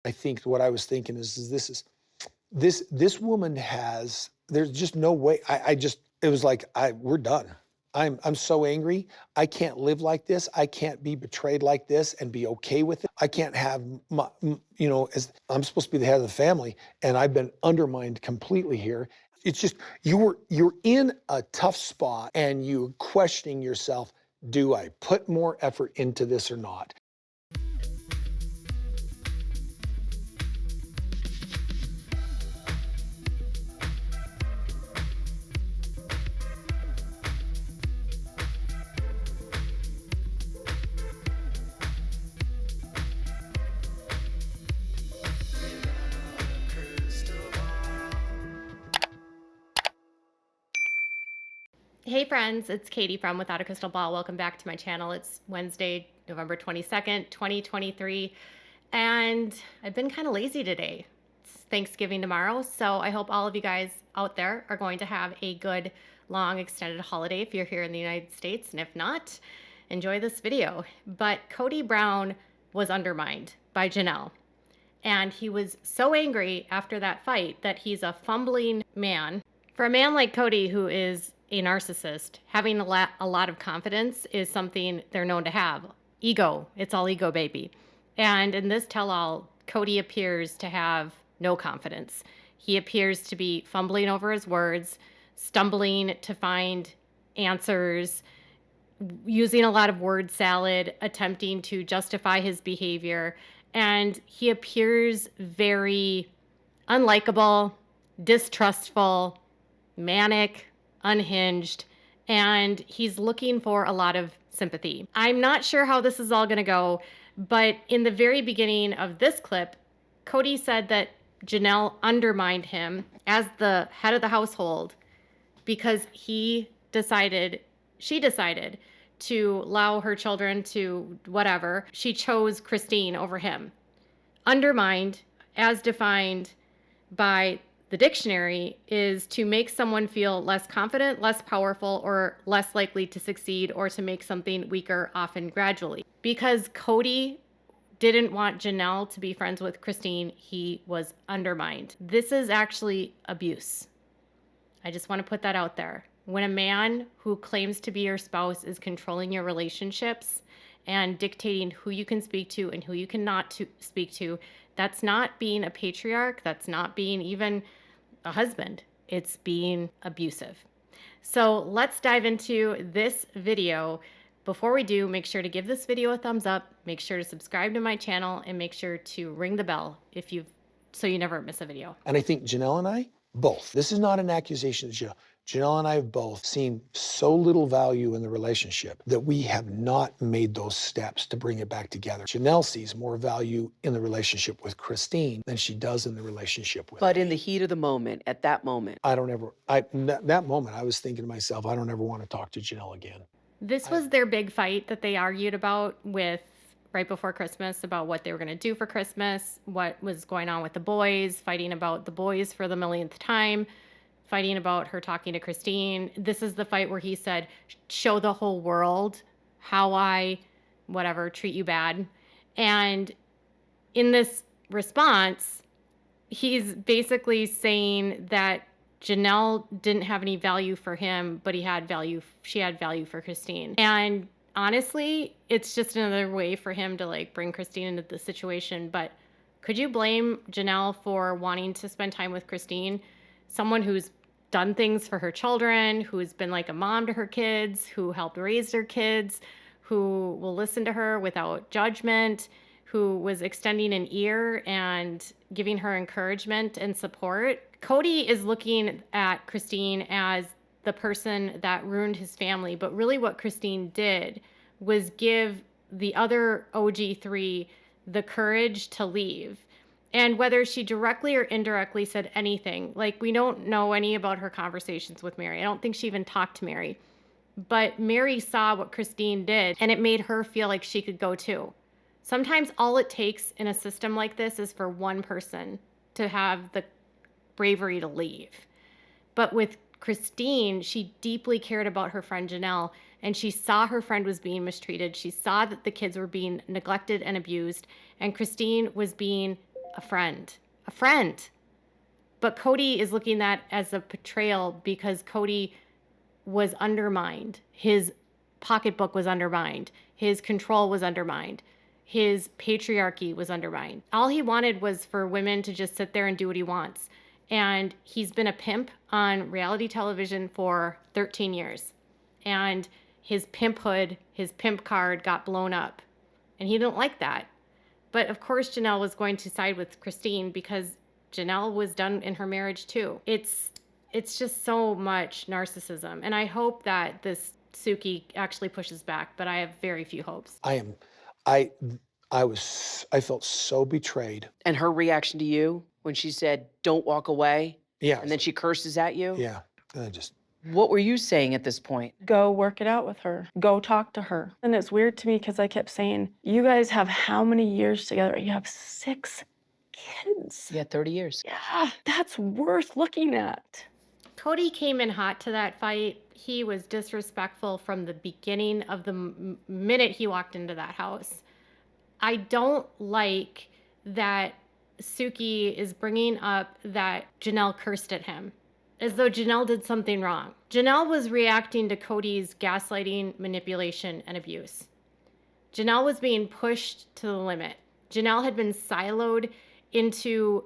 I think what I was thinking is this woman has, there's just no way. It was like, we're done. I'm so angry. I can't live like this. I can't be betrayed like this and be okay with it. I can't have as I'm supposed to be the head of the family, and I've been undermined completely here. It's just, you're in a tough spot and you're questioning yourself, do I put more effort into this or not? Hey friends, it's Katie from Without a Crystal Ball. Welcome back to my channel. It's Wednesday, November 22nd, 2023, and I've been kind of lazy today. It's Thanksgiving tomorrow, so I hope all of you guys out there are going to have a good, long, extended holiday if you're here in the United States, and if not, enjoy this video. But Kody Brown was undermined by Janelle, and he was so angry after that fight that he's a fumbling man. For a man like Kody, who is a narcissist, having a lot of confidence is something they're known to have. Ego. It's all ego, baby. And in this tell-all, Kody appears to have no confidence. He appears to be fumbling over his words, stumbling to find answers, using a lot of word salad, attempting to justify his behavior. And he appears very unlikable, distrustful, manic, unhinged, and he's looking for a lot of sympathy. I'm not sure how this is all going to go, but in the very beginning of this clip, Kody said that Janelle undermined him as the head of the household because she decided to allow her children to whatever. She chose Christine over him. Undermined, as defined by the dictionary, is to make someone feel less confident, less powerful, or less likely to succeed, or to make something weaker, often gradually. Because Kody didn't want Janelle to be friends with Christine, he was undermined. This is actually abuse. I just want to put that out there. When a man who claims to be your spouse is controlling your relationships and dictating who you can speak to and who you cannot speak to, that's not being a patriarch. That's not being even a husband. It's being abusive. So let's dive into this video. Before we do, make sure to give this video a thumbs up, make sure to subscribe to my channel, and make sure to ring the bell so you never miss a video. And I think Janelle and I, both, this is not an accusation of Janelle. Janelle and I have both seen so little value in the relationship that we have not made those steps to bring it back together. Janelle sees more value in the relationship with Christine than she does in the relationship with But me. in the heat of the moment, at that moment. That moment, I was thinking to myself, I don't ever want to talk to Janelle again. This was their big fight that they argued about right before Christmas, about what they were going to do for Christmas, what was going on with the boys, fighting about the boys for the millionth time, fighting about her talking to Christine. This is the fight where he said, show the whole world how I, treat you bad. And in this response, he's basically saying that Janelle didn't have any value for him, but she had value for Christine. And honestly, it's just another way for him to bring Christine into the situation. But could you blame Janelle for wanting to spend time with Christine? Someone who's done things for her children, who's been like a mom to her kids, who helped raise their kids, who will listen to her without judgment, who was extending an ear and giving her encouragement and support. Kody is looking at Christine as the person that ruined his family, but really what Christine did was give the other OG3 the courage to leave. And whether she directly or indirectly said anything, we don't know any about her conversations with Mary. I don't think she even talked to Mary. But Mary saw what Christine did, and it made her feel like she could go too. Sometimes all it takes in a system like this is for one person to have the bravery to leave. But with Christine, she deeply cared about her friend Janelle, and she saw her friend was being mistreated. She saw that the kids were being neglected and abused, and Christine was being a friend. A friend. But Kody is looking at as a betrayal because Kody was undermined. His pocketbook was undermined. His control was undermined. His patriarchy was undermined. All he wanted was for women to just sit there and do what he wants. And he's been a pimp on reality television for 13 years. And his pimphood, his pimp card got blown up. And he didn't like that. But of course, Janelle was going to side with Christine because Janelle was done in her marriage too. It's just so much narcissism. And I hope that this Suki actually pushes back, but I have very few hopes. I felt so betrayed. And her reaction to you when she said, "Don't walk away," Yeah. and then she curses at you? Yeah. And I just, What were you saying at this point? Go work it out with her. Go talk to her. And it's weird to me because I kept saying, you guys have how many years together? You have 6 kids. Yeah, 30 years. Yeah, that's worth looking at. Kody came in hot to that fight. He was disrespectful from the beginning of the minute he walked into that house. I don't like that Suki is bringing up that Janelle cursed at him, as though Janelle did something wrong. Janelle was reacting to Kody's gaslighting, manipulation, and abuse. Janelle was being pushed to the limit. Janelle had been siloed into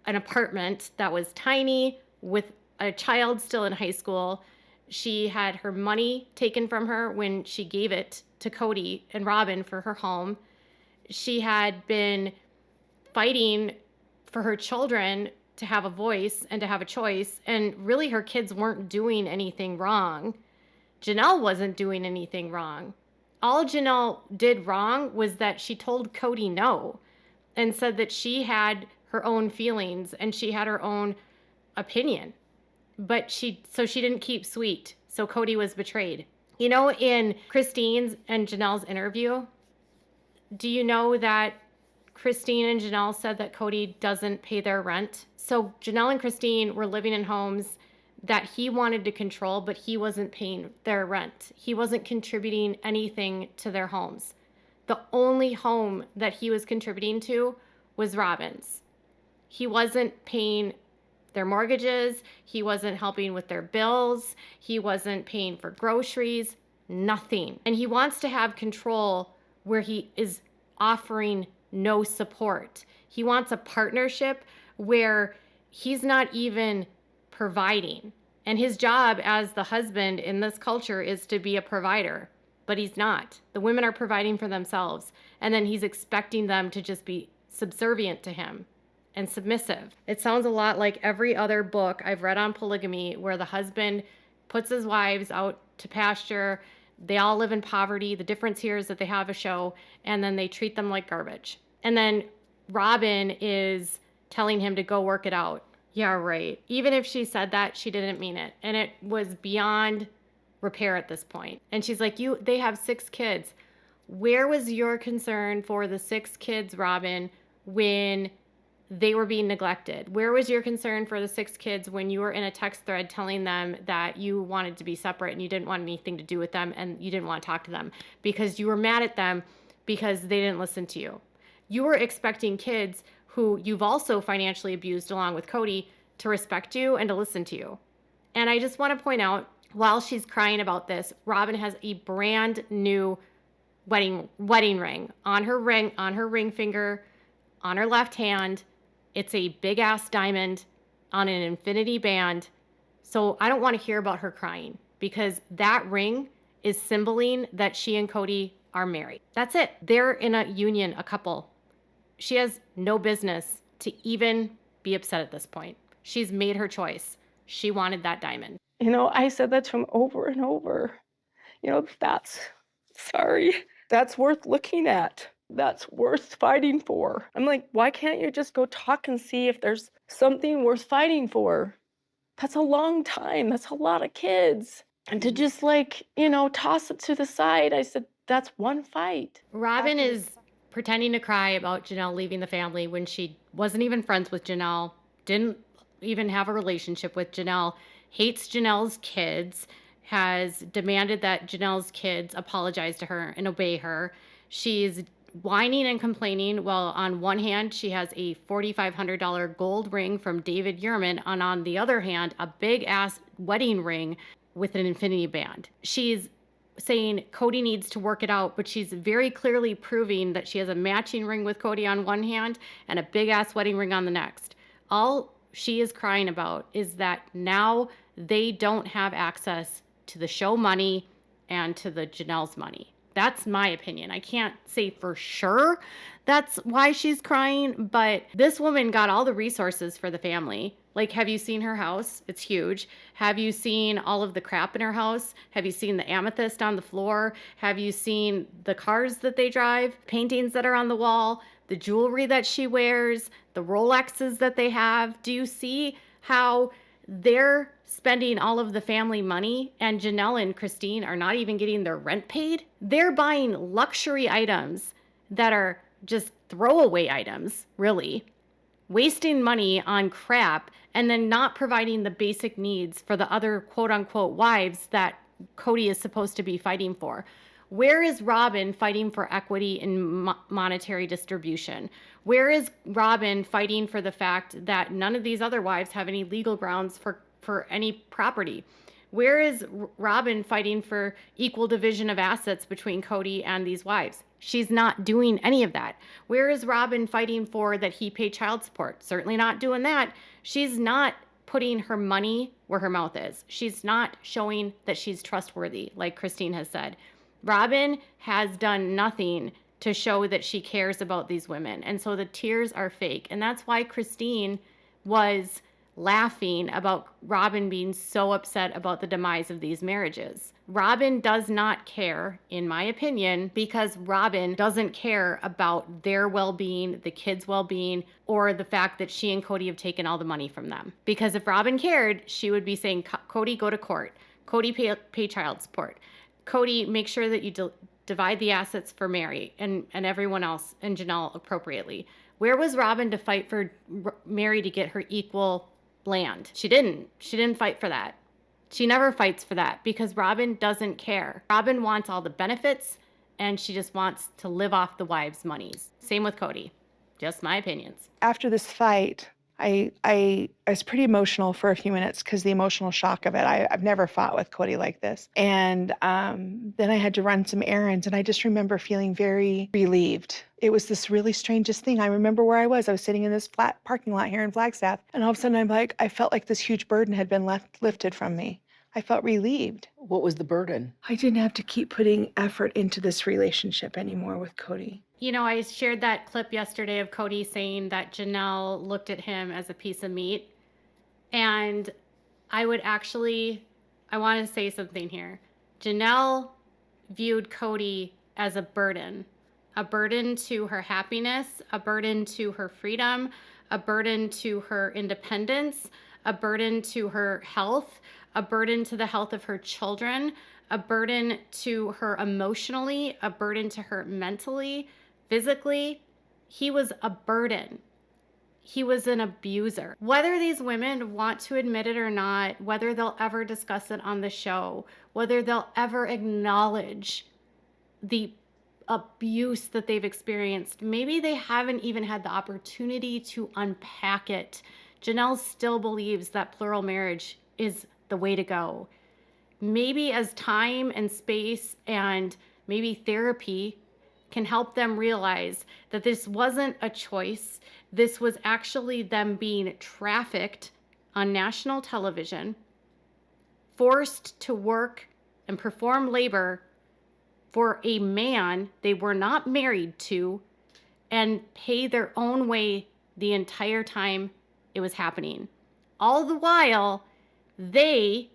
an apartment that was tiny with a child still in high school. She had her money taken from her when she gave it to Kody and Robyn for her home. She had been fighting for her children to have a voice and to have a choice. And really, her kids weren't doing anything wrong. Janelle wasn't doing anything wrong. All Janelle did wrong was that she told Kody no and said that she had her own feelings and she had her own opinion. But she didn't keep sweet. So Kody was betrayed. You know, in Christine's and Janelle's interview, do you know that Christine and Janelle said that Kody doesn't pay their rent? So Janelle and Christine were living in homes that he wanted to control, but he wasn't paying their rent. He wasn't contributing anything to their homes. The only home that he was contributing to was Robyn's. He wasn't paying their mortgages. He wasn't helping with their bills. He wasn't paying for groceries, nothing. And he wants to have control where he is offering no support. He wants a partnership where he's not even providing. And his job as the husband in this culture is to be a provider, but he's not. The women are providing for themselves, and then he's expecting them to just be subservient to him and submissive. It sounds a lot like every other book I've read on polygamy where the husband puts his wives out to pasture. They all live in poverty. The difference here is that they have a show, and then they treat them like garbage. And then Robyn is telling him to go work it out. Yeah, right. Even if she said that, she didn't mean it. And it was beyond repair at this point. And she's like, they have 6 kids. Where was your concern for the 6 kids, Robyn, when they were being neglected? Where was your concern for the 6 kids when you were in a text thread telling them that you wanted to be separate and you didn't want anything to do with them and you didn't want to talk to them because you were mad at them because they didn't listen to you? You were expecting kids who you've also financially abused along with Kody to respect you and to listen to you. And I just want to point out, while she's crying about this, Robyn has a brand new wedding ring on her ring finger, on her left hand. It's a big ass diamond on an infinity band. So I don't want to hear about her crying because that ring is symboling that she and Kody are married. That's it. They're in a union, a couple. She has no business to even be upset at this point. She's made her choice. She wanted that diamond. You know, I said that to him over and over. You know, that's worth looking at. That's worth fighting for. I'm like, why can't you just go talk and see if there's something worth fighting for? That's a long time. That's a lot of kids. And to just toss it to the side, I said, that's one fight. Robyn is pretending to cry about Janelle leaving the family when she wasn't even friends with Janelle, didn't even have a relationship with Janelle, hates Janelle's kids, has demanded that Janelle's kids apologize to her and obey her. She's whining and complaining. Well, on one hand, she has a $4,500 gold ring from David Yurman, and on the other hand, a big ass wedding ring with an infinity band. She's saying Kody needs to work it out, but she's very clearly proving that she has a matching ring with Kody on one hand and a big ass wedding ring on the next. All she is crying about is that now they don't have access to the show money and to the Janelle's money. That's my opinion. I can't say for sure that's why she's crying, but this woman got all the resources for the family. Like, have you seen her house? It's huge. Have you seen all of the crap in her house? Have you seen the amethyst on the floor? Have you seen the cars that they drive, paintings that are on the wall, the jewelry that she wears, the Rolexes that they have? Do you see how they're spending all of the family money and Janelle and Christine are not even getting their rent paid? They're buying luxury items that are just throwaway items, really, wasting money on crap and then not providing the basic needs for the other quote unquote wives that Kody is supposed to be fighting for. Where is Robyn fighting for equity in monetary distribution? Where is Robyn fighting for the fact that none of these other wives have any legal grounds for any property? Where is Robyn fighting for equal division of assets between Kody and these wives? She's not doing any of that. Where is Robyn fighting for that he pay child support? Certainly not doing that. She's not putting her money where her mouth is. She's not showing that she's trustworthy, like Christine has said. Robyn has done nothing to show that she cares about these women. And so the tears are fake. And that's why Christine was laughing about Robyn being so upset about the demise of these marriages. Robyn does not care, in my opinion, because Robyn doesn't care about their well-being, the kids' well-being, or the fact that she and Kody have taken all the money from them. Because if Robyn cared, she would be saying, Kody, go to court. Kody, pay child support. Kody, make sure that you divide the assets for Mary and everyone else and Janelle appropriately. Where was Robyn to fight for Mary to get her equal land? She didn't fight for that. She never fights for that because Robyn doesn't care. Robyn wants all the benefits and she just wants to live off the wives' monies. Same with Kody. Just my opinions. After this fight, I was pretty emotional for a few minutes because the emotional shock of it. I've never fought with Kody like this. And then I had to run some errands and I just remember feeling very relieved. It was this really strangest thing. I remember where I was. I was sitting in this flat parking lot here in Flagstaff. And all of a sudden I felt like this huge burden had been lifted from me. I felt relieved. What was the burden? I didn't have to keep putting effort into this relationship anymore with Kody. You know, I shared that clip yesterday of Kody saying that Janelle looked at him as a piece of meat. And I want to say something here. Janelle viewed Kody as a burden to her happiness, a burden to her freedom, a burden to her independence, a burden to her health, a burden to the health of her children, a burden to her emotionally, a burden to her mentally, physically. He was a burden. He was an abuser. Whether these women want to admit it or not, whether they'll ever discuss it on the show, whether they'll ever acknowledge the abuse that they've experienced, maybe they haven't even had the opportunity to unpack it. Janelle still believes that plural marriage is the way to go. Maybe as time and space and maybe therapy can help them realize that this wasn't a choice. This was actually them being trafficked on national television, forced to work and perform labor for a man they were not married to and pay their own way the entire time it was happening. All the while, they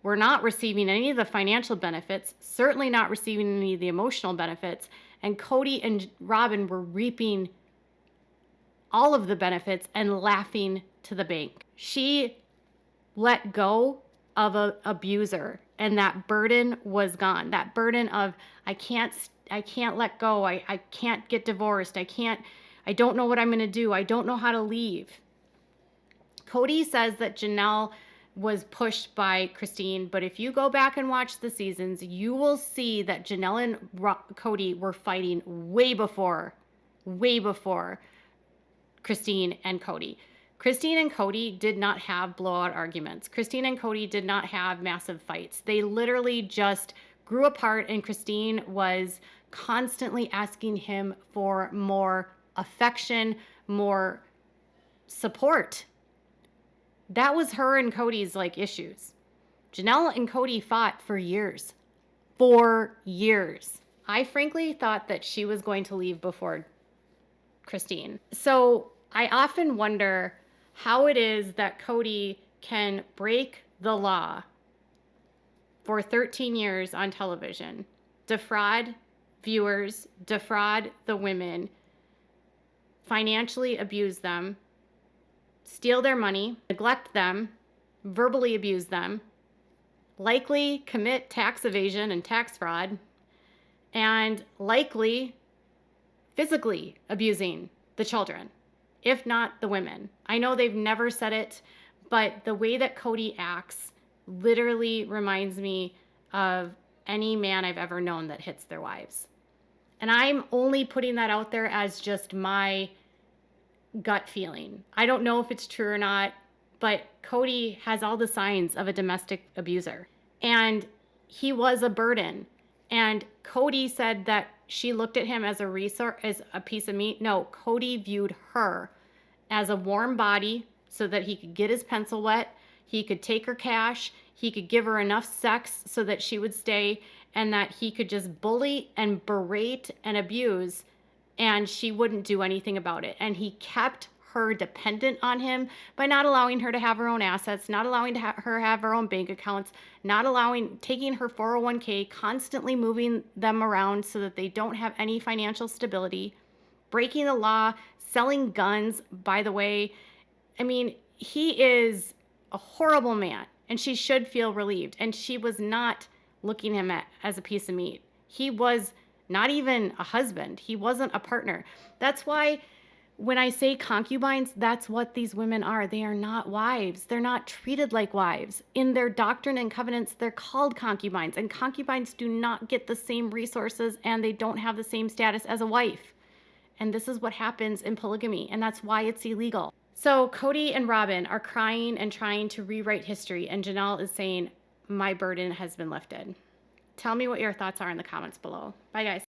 were not receiving any of the financial benefits, certainly not receiving any of the emotional benefits, and Kody and Robyn were reaping all of the benefits and laughing to the bank. She let go of an abuser, and that burden was gone. That burden of, I can't let go, I can't get divorced, I don't know what I'm gonna do, I don't know how to leave. Kody says that Janelle was pushed by Christine. But if you go back and watch the seasons, you will see that Janelle and Kody were fighting way before Christine and Kody. Christine and Kody did not have blowout arguments. Christine and Kody did not have massive fights. They literally just grew apart, and Christine was constantly asking him for more affection, more support. That was her and Kody's like issues. Janelle and Kody fought for years. 4 years. I frankly thought that she was going to leave before Christine. So I often wonder how it is that Kody can break the law for 13 years on television, defraud viewers, defraud the women, financially abuse them, steal their money, neglect them, verbally abuse them, likely commit tax evasion and tax fraud, and likely physically abusing the children, if not the women. I know they've never said it, but the way that Kody acts literally reminds me of any man I've ever known that hits their wives. And I'm only putting that out there as just my gut feeling. I don't know if it's true or not, but Kody has all the signs of a domestic abuser. And he was a burden. And Kody said that she looked at him as a resource, as a piece of meat. No, Kody viewed her as a warm body so that he could get his pencil wet, he could take her cash, he could give her enough sex so that she would stay, and that he could just bully and berate and abuse, and she wouldn't do anything about it. And he kept her dependent on him by not allowing her to have her own assets, not allowing her have her own bank accounts, not allowing, taking her 401k, constantly moving them around so that they don't have any financial stability, breaking the law, selling guns, by the way. I mean, he is a horrible man, and she should feel relieved. And she was not looking at him as a piece of meat. He was not even a husband. He wasn't a partner. That's why when I say concubines, that's what these women are. They are not wives. They're not treated like wives. In their doctrine and covenants, they're called concubines, and concubines do not get the same resources, and they don't have the same status as a wife. And this is what happens in polygamy, and that's why it's illegal. So Kody and Robyn are crying and trying to rewrite history, and Janelle is saying, my burden has been lifted. Tell me what your thoughts are in the comments below. Bye, guys.